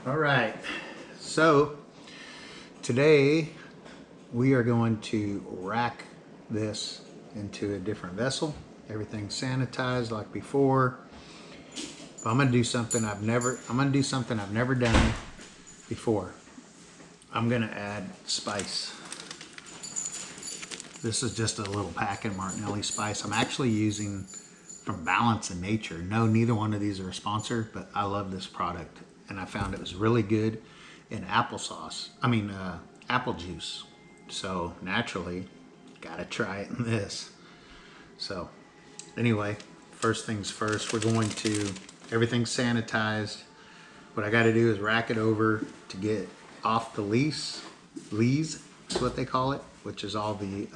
All right, so today we are going to rack this into a different vessel. Everything's sanitized like before. But I'm gonna do something I've never done before. I'm gonna add spice. This is just a little pack of Martinelli spice. I'm actually using from Balance of Nature. No, neither one of these are a sponsor, but I love this product. And I found it was really good in applesauce. Apple juice. So naturally, gotta try it in this. So anyway, first things first, everything's sanitized. What I gotta do is rack it over to get off the lees is what they call it, which is all the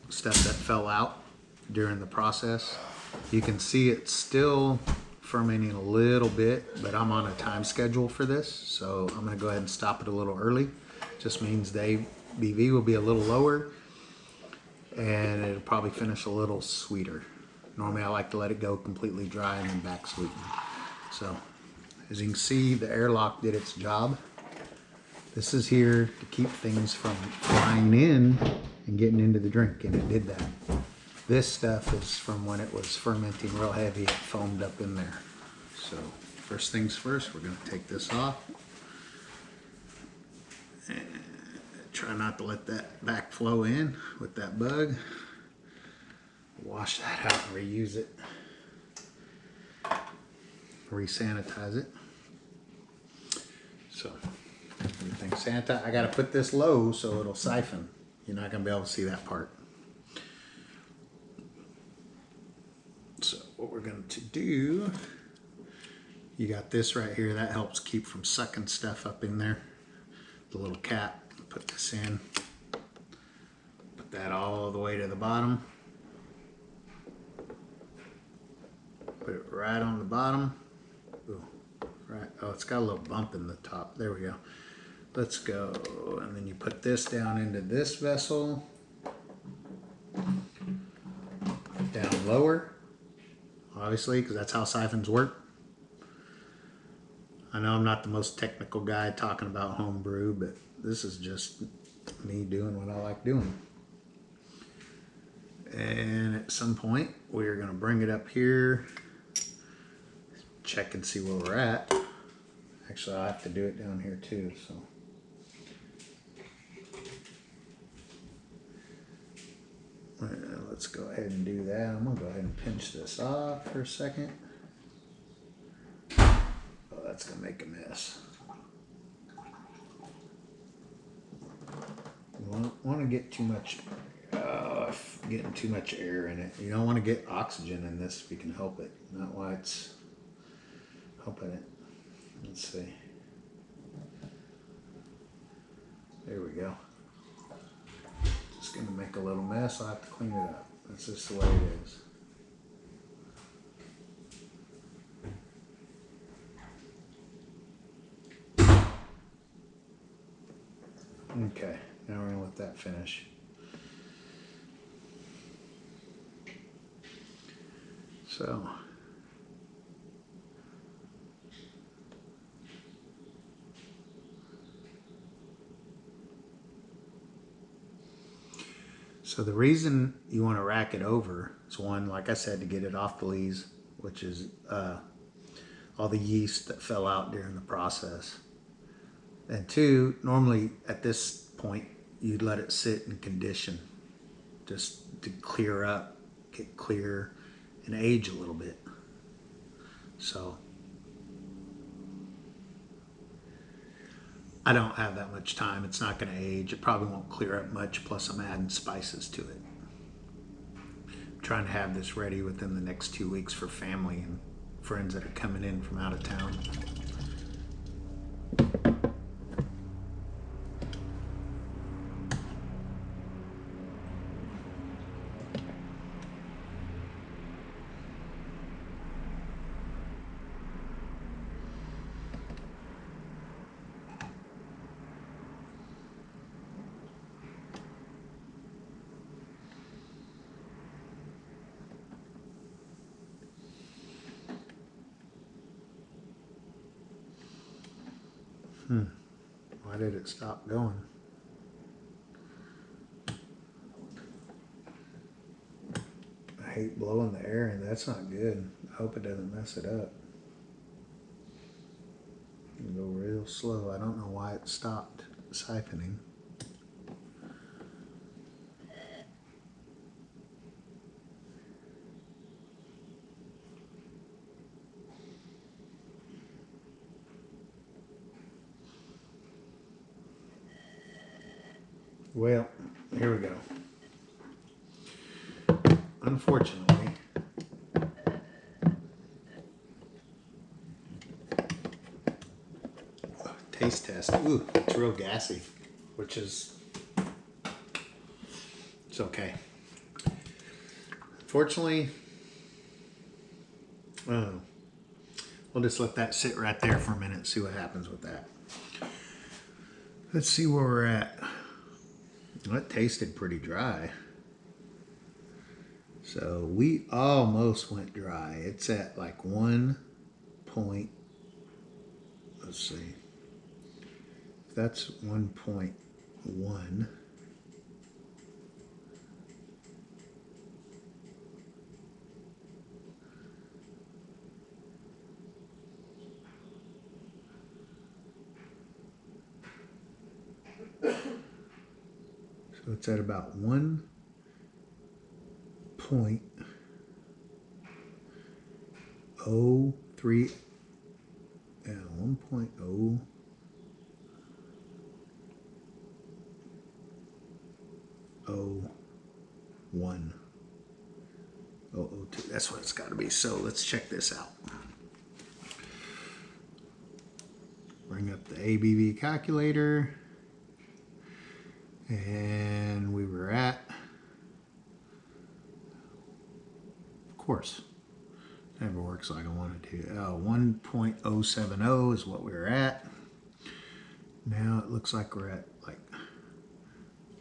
stuff that fell out during the process. You can see it's still fermenting a little bit, but I'm on a time schedule for this, so I'm gonna go ahead and stop it a little early. Just means the ABV will be a little lower and it'll probably finish a little sweeter. Normally I like to let it go completely dry and then back sweeten. So as you can see, the airlock did its job. This is here to keep things from flying in and getting into the drink, and it did that. This stuff is from when it was fermenting real heavy, it foamed up in there. So first things first, we're gonna take this off. And try not to let that back flow in with that bug. Wash that out and reuse it. Re-sanitize it. So everything's sanitized. I gotta put this low so it'll siphon. You're not gonna be able to see that part. So what we're going to do, you got this right here, that helps keep from sucking stuff up in there. The little cap, put this in, put that all the way to the bottom. Put it right on the bottom. Ooh, right. Oh, it's got a little bump in the top. There we go. Let's go. And then you put this down into this vessel. Down lower. Obviously, because that's how siphons work. I know I'm not the most technical guy talking about home brew, but this is just me doing what I like doing. And at some point, we're going to bring it up here, check and see where we're at. Actually, I'll have to do it down here too, so. Let's go ahead and do that. I'm gonna go ahead and pinch this off for a second. Oh, that's gonna make a mess. You don't want to get too much, getting too much air in it. You don't want to get oxygen in this if you can help it. Not why it's helping it. Let's see. There we go. Just gonna make a little mess. I'll have to clean it up. That's just the way it is. Okay, now we're gonna let that finish. So. So the reason you want to rack it over is, one, like I said, to get it off the lees, which is all the yeast that fell out during the process. And two, normally at this point, you'd let it sit and condition just to clear up, get clear, and age a little bit. So I don't have that much time. It's not going to age. It probably won't clear up much. Plus, I'm adding spices to it. I'm trying to have this ready within the next 2 weeks for family and friends that are coming in from out of town. Why did it stop going? I hate blowing the air and that's not good. I hope it doesn't mess it up. Go real slow. I don't know why it stopped siphoning. Well, here we go. Unfortunately, taste test. Ooh, it's real gassy, which is, it's okay. Fortunately, we'll just let that sit right there for a minute and see what happens with that. Let's see where we're at. Well, it tasted pretty dry. So we almost went dry. It's at like 1 point, let's see. That's 1.1. So it's at about 1.03, yeah, 1.0. 01, 002. That's what it's got to be. So let's check this out. Bring up the ABV calculator. And we were at, of course, never works like I wanted to. 1.070 is what we were at. Now it looks like we're at like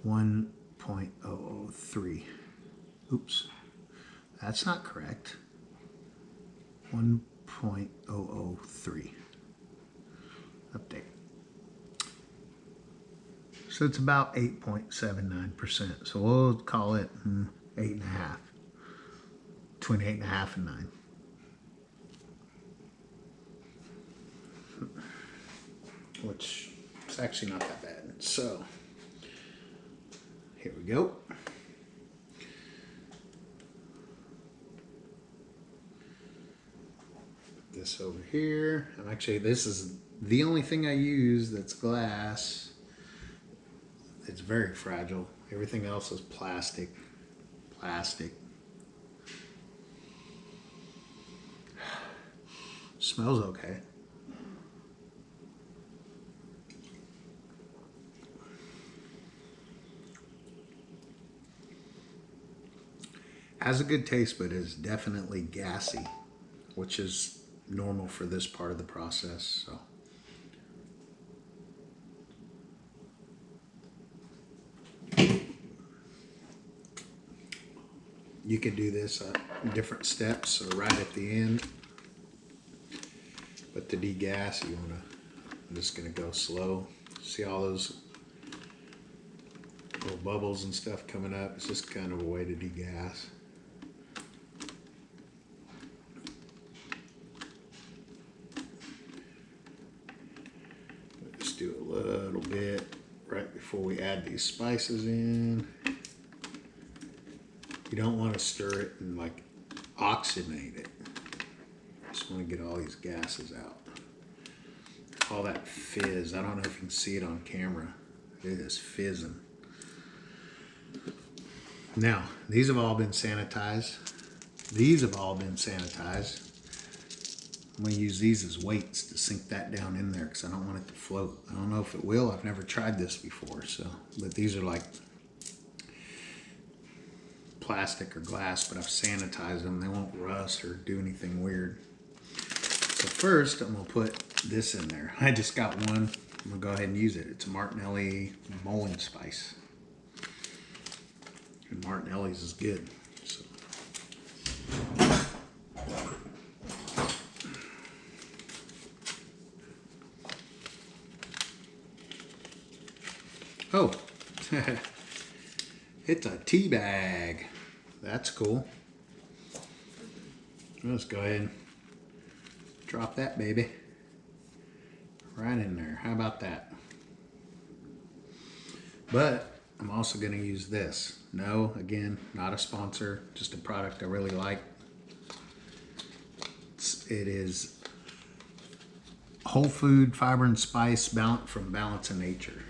1.003. Oops, that's not correct. 1.003. Update. So it's about 8.79%. So we'll call it 8.5. Between 8.5 and 9. Which is actually not that bad. So here we go. Put this over here. And actually this is the only thing I use that's glass. It's very fragile. Everything else is plastic. Smells okay. Has a good taste, but is definitely gassy, which is normal for this part of the process. So. You can do this different steps, so right at the end. But to degas, I'm just gonna go slow. See all those little bubbles and stuff coming up? It's just kind of a way to degas. Just do a little bit right before we add these spices in. You don't want to stir it and like oxygenate it. Just want to get all these gases out. All that fizz. I don't know if you can see it on camera. It is fizzing. Now, these have all been sanitized. I'm going to use these as weights to sink that down in there because I don't want it to float. I don't know if it will. I've never tried this before. But these are like plastic or glass, but I've sanitized them. They won't rust or do anything weird. So first, I'm going to put this in there. I just got one. I'm going to go ahead and use it. It's a Martinelli mulling spice. And Martinelli's is good. So. Oh, it's a tea bag. That's cool. Let's go ahead and drop that baby right in there. How about that? But I'm also going to use this. No, again, not a sponsor, just a product I really like. It is whole food fiber and spice balance from Balance of Nature.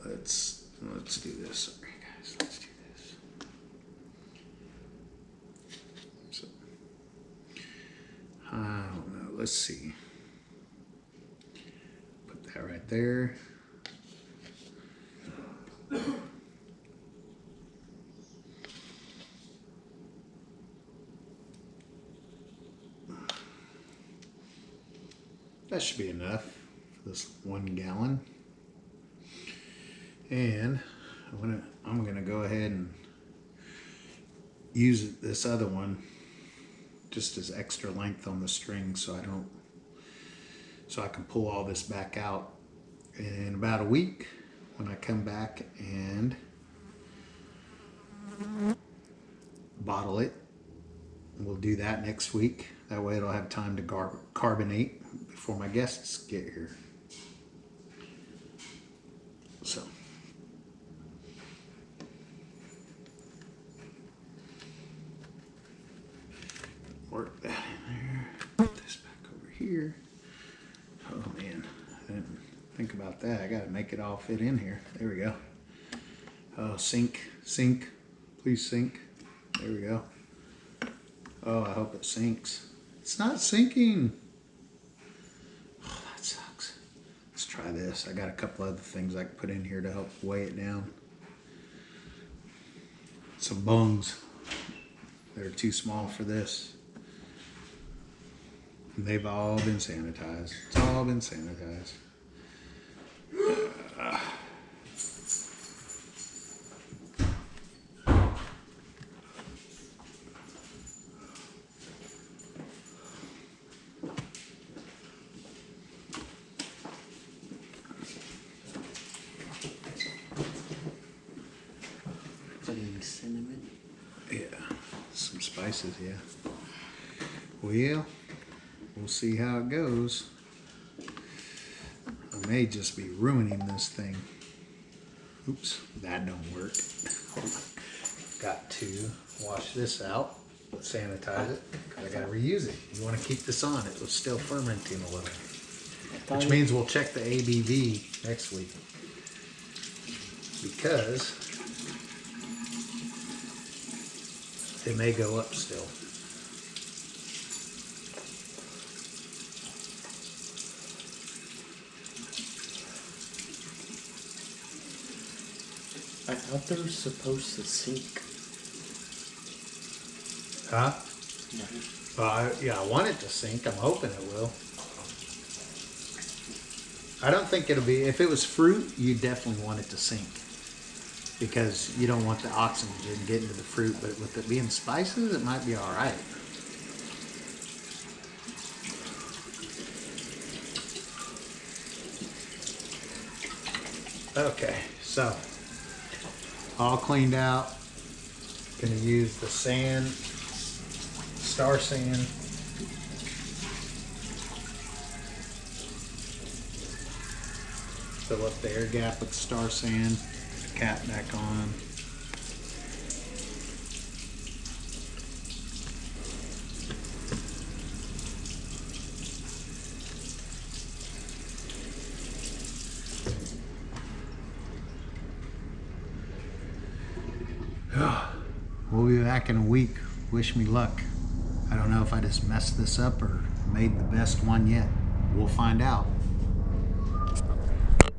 Let's do this. Sorry guys, let's do this. So, I don't know. Let's see. Put that right there. That should be enough for this 1 gallon. And I'm gonna go ahead and use this other one just as extra length on the string, so I can pull all this back out in about a week when I come back and bottle it. We'll do that next week. That way it'll have time to carbonate before my guests get here. So. Work that in there. Put this back over here. Oh man, I didn't think about that. I gotta make it all fit in here. There we go. Oh, sink, please sink. There we go. Oh, I hope it sinks. It's not sinking. Oh, that sucks. Let's try this. I got a couple other things I can put in here to help weigh it down. Some bungs. They're too small for this. And they've all been sanitized. It's all been sanitized. Cinnamon. Yeah, some spices, yeah. Well, we'll see how it goes. I may just be ruining this thing. Oops, that don't work. Got to wash this out, sanitize it, because I gotta reuse it. You want to keep this on, it was still fermenting a little. Which means we'll check the ABV next week. Because it may go up still. I thought they were supposed to sink. Huh? No. Yeah, I want it to sink. I'm hoping it will. I don't think it'll be, if it was fruit, you definitely want it to sink. Because you don't want the oxygen getting to the fruit, but with it being spices, it might be all right. Okay, so all cleaned out. Gonna use the sand, Star San. Fill up the air gap with Star San. Put the cap back on. We'll be back in a week. Wish me luck. I don't know if I just messed this up or made the best one yet. We'll find out.